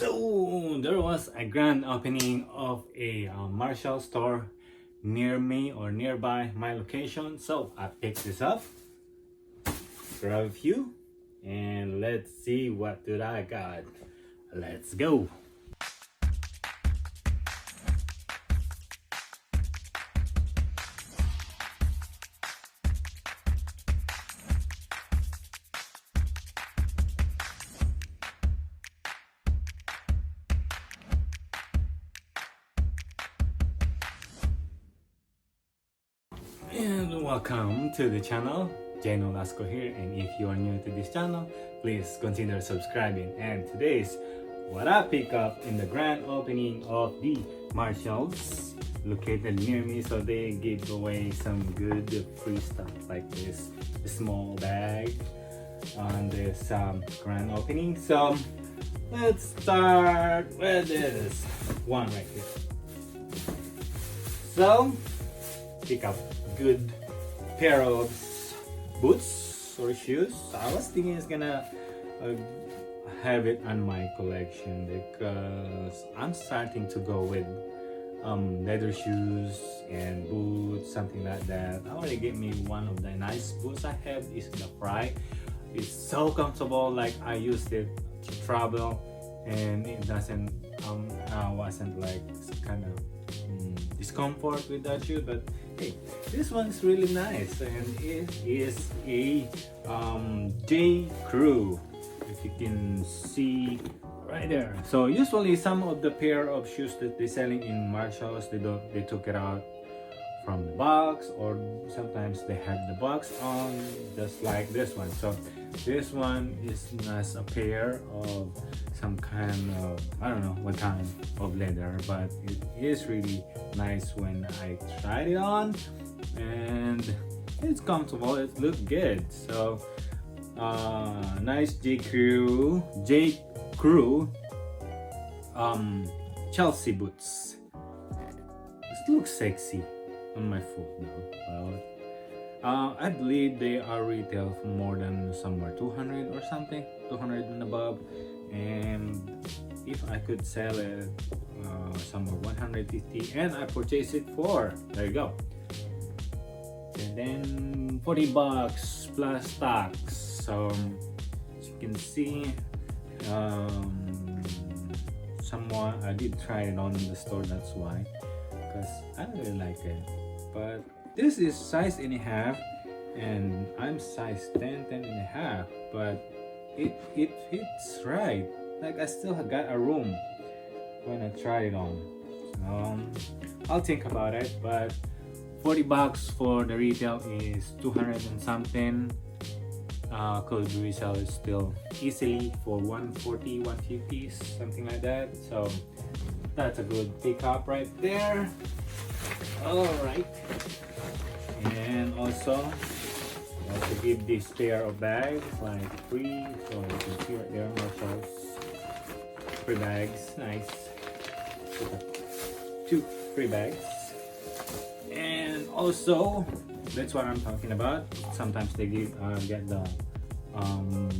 So there was a grand opening of a Marshall store near me or nearby my location. So I picked this up, grab a few, and let's see what did I got. Let's go. And welcome to the channel. Jeno Lasco here, and if you are new to this channel, please consider subscribing. And today's what I pick up in the grand opening of the Marshalls located near me. So they give away some good free stuff like this small bag on this grand opening. So let's start with this one right here. So pick up good pair of boots or shoes. I was thinking it's gonna have it on my collection because I'm starting to go with leather shoes and boots, something like that. I already get me one of the nice boots I have is the Fry. It's so comfortable, like I used it to travel and it doesn't wasn't like kind of discomfort with that shoe. But hey, this one's really nice, and it is a J. Crew, if you can see right there. So usually some of the pair of shoes that they're selling in Marshalls, they took it out from the box, or sometimes they have the box on, just like this one. So this one is not a pair of some kind of, I don't know what kind of leather, but it is really nice when I tried it on, and it's comfortable, it looked good. So nice J. Crew Chelsea boots. It looks sexy on my foot though. I believe they are retail for more than somewhere 200 or something, 200 and above. And if I could sell it somewhere 150, and I purchased it for, there you go, and then $40 plus tax. So as you can see, somewhat I did try it on in the store, that's why, because I really like it. But this is size and a half, and I'm size 10 and a half, but it fits right. Like I still got a room when I try it on. I'll think about it, but $40 for the retail is 200 and something. Could resell it still easily for 140, 150, something like that. So that's a good pickup right there. All right, and also give this pair of bags like free. So you can see right there, Marshalls free bags, nice. Two free bags. And also, that's what I'm talking about. Sometimes they get the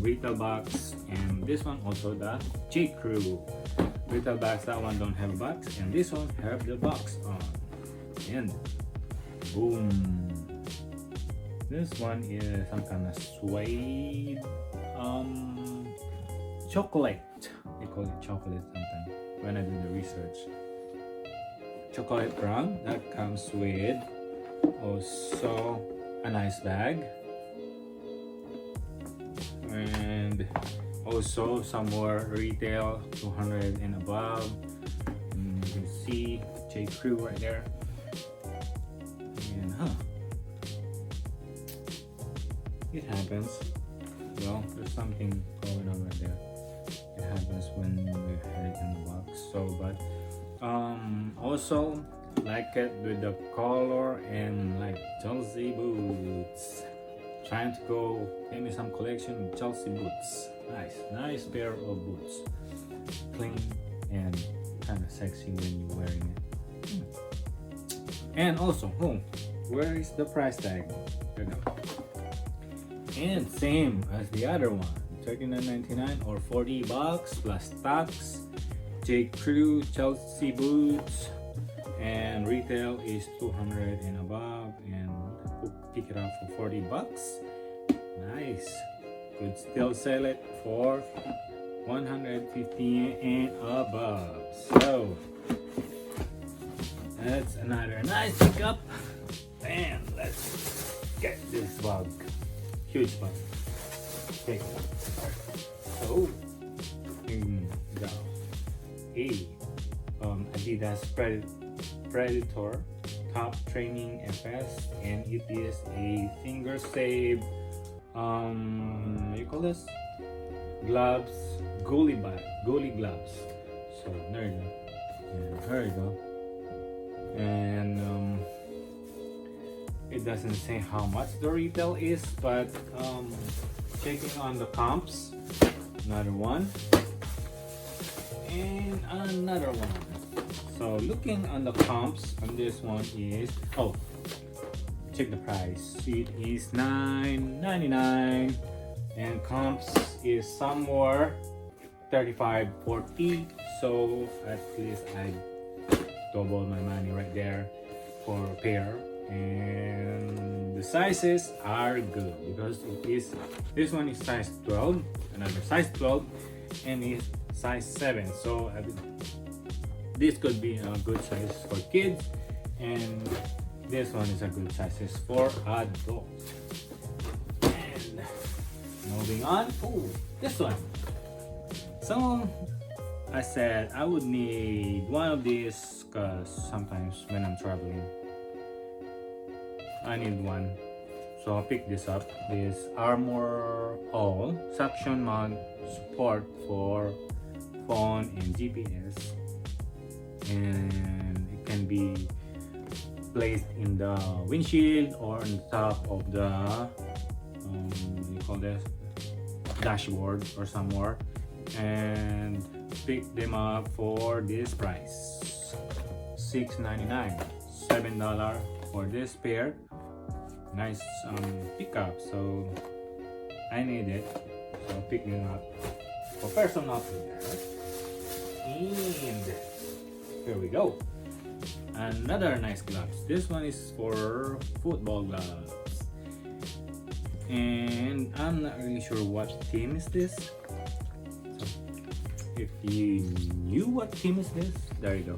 retail box, and this one also the J. Crew retail box. That one don't have a box, and this one have the box on. And boom, this one is some kind of suede chocolate. They call it chocolate sometimes when I do the research. Chocolate brown. That comes with also a nice bag, and also somewhere retail 200 and above. And you can see J. Crew right there. And it happens. Well, there's something going on right there. It happens when we had it in the box. So, but also like it with the color, and like Chelsea boots. Trying to go get me some collection with Chelsea boots. Nice pair of boots. Clean and kind of sexy when you're wearing it. And also, where is the price tag? There you go. And same as the other one, $39.99 or $40 plus tax. J. Crew Chelsea boots, and retail is 200 and above, and pick it up for 40 bucks. Nice. Could still sell it for 150 and above. So that's another nice pickup. And let's get this bug. Huge bug. Okay. So the Adidas Predator Top Training FS, and it is a finger safe you call this gloves, goalie gloves. So there you go. And there you go. And it doesn't say how much the retail is, but checking on the comps, another one and another one. So looking on the comps on this one is, oh, check the price. It is $9.99 and comps is somewhere $35.40. So at least I double my money right there for a pair. And the sizes are good because it is, this one is size 12, another size 12, and is size 7. So this could be a good size for kids, and this one is a good size for adults. And moving on, oh, this one. So I said I would need one of these because sometimes when I'm traveling I need one. So I'll pick this up. This Armor All suction mount support for phone and GPS, and it can be placed in the windshield or on top of the you call this dashboard or somewhere, and pick them up for this price, $6.99, $7 for this pair. Nice pickup, so I need it, so pick them up for personal care. And here we go, another nice gloves. This one is for football gloves, and I'm not really sure what team is this. So if you knew what team is this, there you go.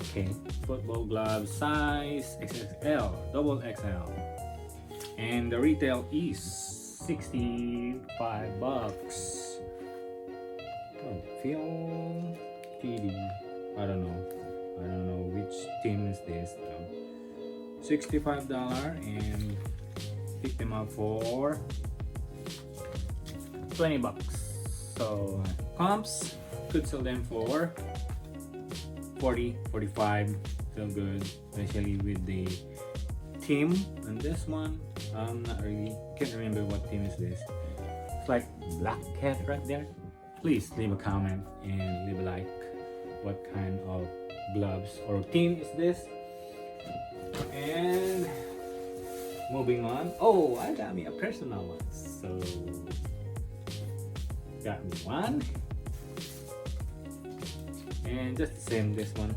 Okay, football gloves, size XXL, double XL, and the retail is 65 bucks. Oh, Phil TD. I don't know which team is this though. $65, and pick them up for 20 bucks. So comps could sell them for 40, 45, still good, especially with the team. And this one, I'm not really, can't remember what team is this. It's like Black Cat right there. Please leave a comment and leave a like. What kind of gloves or team is this? And moving on. Oh, I got me a personal one. So got me one. And just the same this one,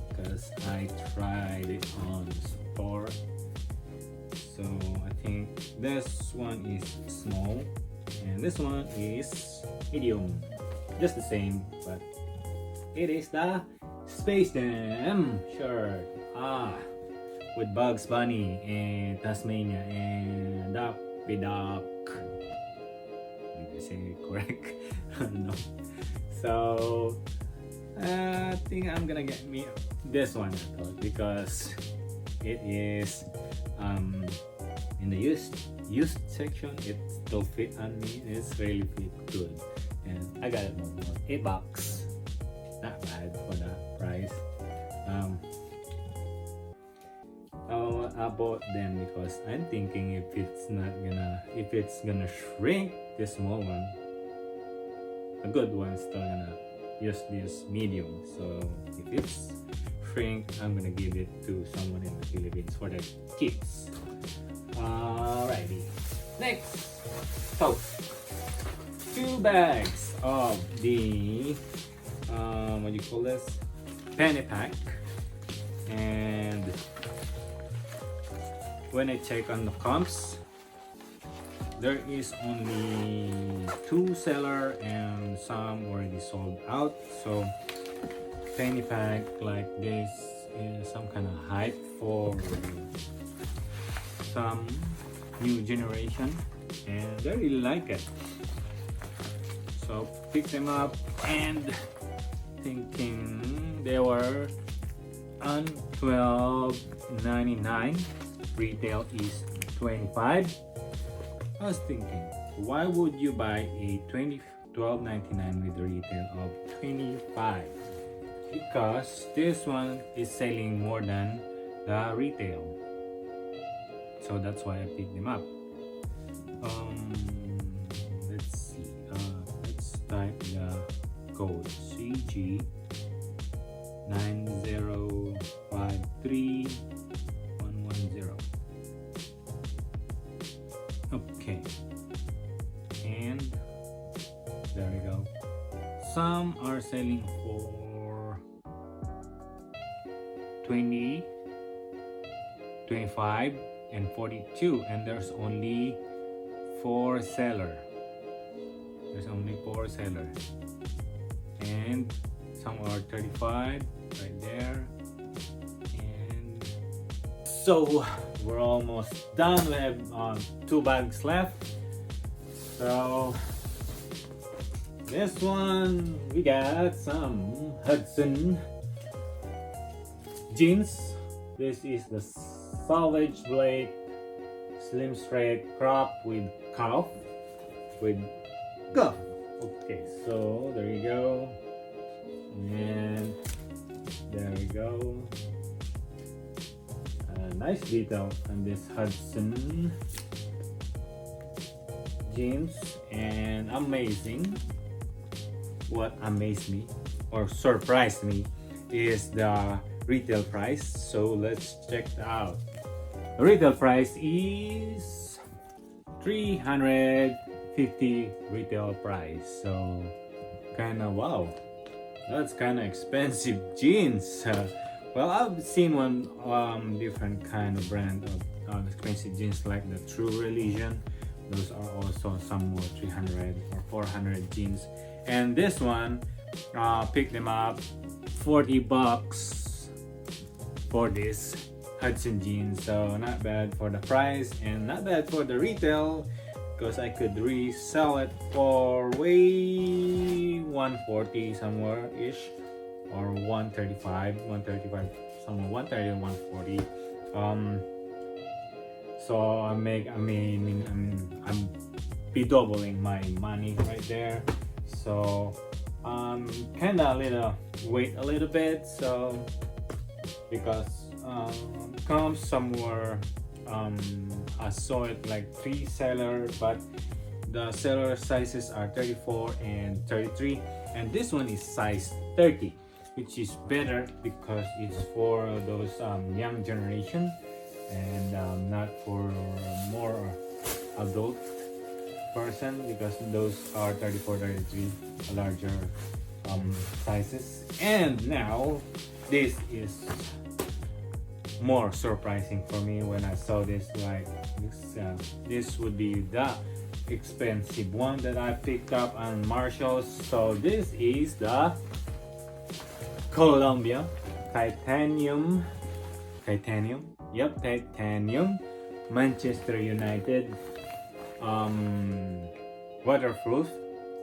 because I tried it on store. So I think this one is small and this one is medium, just the same, but it is the Space Jam shirt, with Bugs Bunny and Tasmania and Daffy Duck. Did I say it correct? I don't know. So I think I'm gonna get me this one because it is in the used section. It still fit on me. It's really fit good, and I got it for $8. Not bad for that price. I bought them because I'm thinking if it's gonna shrink this small one, a good one is still gonna use this medium. So if it's shrink, I'm gonna give it to someone in the Philippines for the kids. Alrighty, next. So 2 bags of the what do you call this, penny pack. And when I check on the comps, there is only 2 seller and some already sold out. So penny pack like this is some kind of hype for some new generation, and I really like it. So pick them up and thinking they were on $12.99, retail is $25. I was thinking, why would you buy a $12.99 with a retail of $25? Because this one is selling more than the retail, so that's why I picked them up. Let's see, let's type the code CG 9053110. Okay, and there we go. Some are selling for 20, 25 and 42, and there's only 4 seller. There's only 4 seller, and some are 35 right there. And so we're almost done. We have 2 bags left. So this one, we got some Hudson jeans. This is the Salvage Blade Slim Straight Crop with cuff with cuff. Okay, so there you go, and there we go. Nice detail on this Hudson jeans, and amazing. What amazed me or surprised me is the retail price. So let's check it out. The retail price is $350 retail price. So kind of wow, that's kind of expensive jeans. Well, I've seen one different kind of brand of expensive jeans like the True Religion. Those are also some more 300 or 400 jeans. And this one, pick them up $40 for this Hudson jeans. So not bad for the price and not bad for the retail, because I could resell it for way 140 somewhere ish, or 135 somewhere 130 and 140. So I'm be doubling my money right there. So kind of wait a little bit, so because comes somewhere I saw it like 3 seller, but the seller sizes are 34 and 33, and this one is size 30, which is better because it's for those young generation and not for more adult person, because those are 34, 33 larger sizes. And now this is more surprising for me when I saw this. Like this would be the expensive one that I picked up on Marshalls. So this is the Columbia titanium Manchester United waterproof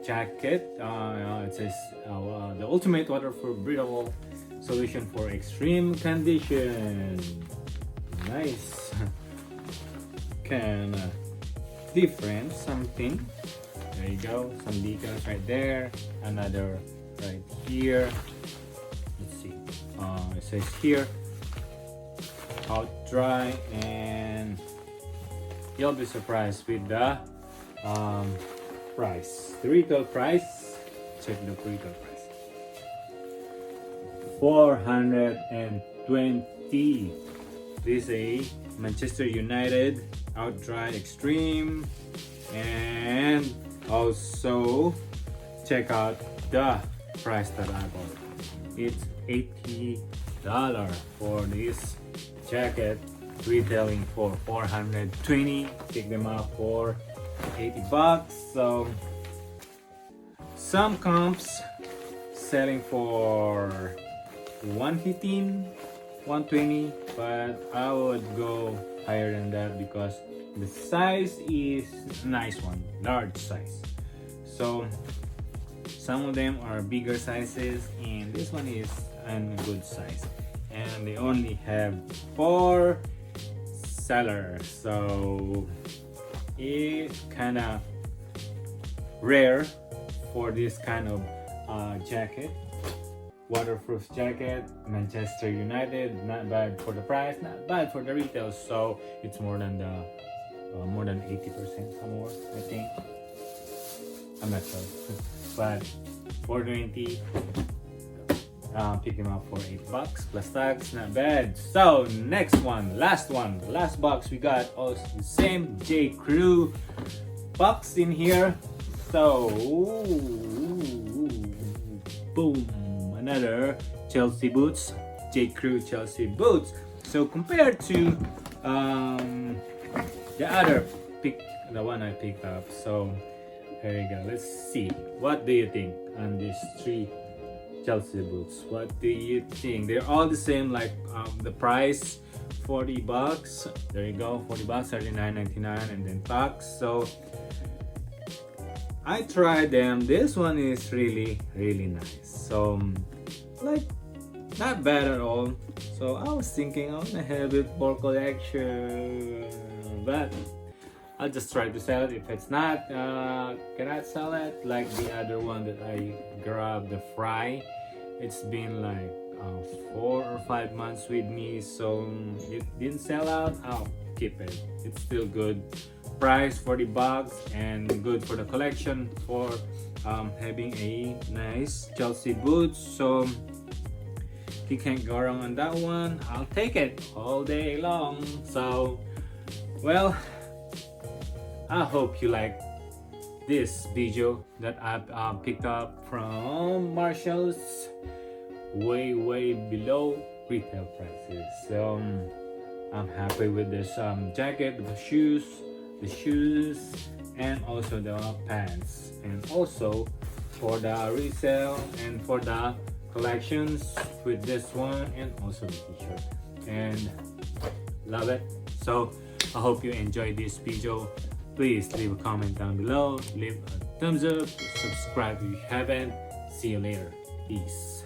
jacket. It says the ultimate waterproof breathable solution for extreme condition. Nice. Kinda different something. There you go, some decals right there, another right here. Let's see, it says here out dry, and you'll be surprised with the price. The retail price, check the retail price, $420. This is a Manchester United out dry extreme, and Also, check out the price that I bought. It's $80 for this jacket, retailing for 420. Pick them up for $80. So some comps selling for 115, 120, but I would go higher than that because the size is a nice one, large size. So some of them are bigger sizes and this one is a good size, and they only have 4 sellers, so it's kind of rare for this kind of jacket. Waterproof jacket, Manchester United, not bad for the price, not bad for the retail. So it's more than 80% or more, I think. I'm not sure, but 420. Pick them up for $8 plus tax, not bad. So next one, last box, we got also the same J. Crew box in here. So boom, another Chelsea boots, J. Crew Chelsea boots. So compared to the one I picked up. So here you go. Let's see. What do you think on these 3 Chelsea boots? What do you think? They're all the same, like the price, $40. There you go, $40, $39.99, and then tax. So I tried them. This one is really nice. So like not bad at all. So I was thinking I'm gonna have it for collection, but I'll just try to sell it. If it's not, cannot sell it like the other one that I grabbed, the Fry. It's been like 4 or 5 months with me, so it didn't sell out. I'll keep it. It's still good price, $40, and good for the collection for having a nice Chelsea boots. So you can't go wrong on that one. I'll take it all day long. So well, I hope you like this video that I've picked up from Marshalls, way below retail prices. So I'm happy with this jacket, the shoes, and also the pants, and also for the resale and for the collections with this one, and also the t-shirt, and love it. So I hope you enjoyed this video. Please leave a comment down below, leave a thumbs up, subscribe if you haven't. See you later. Peace.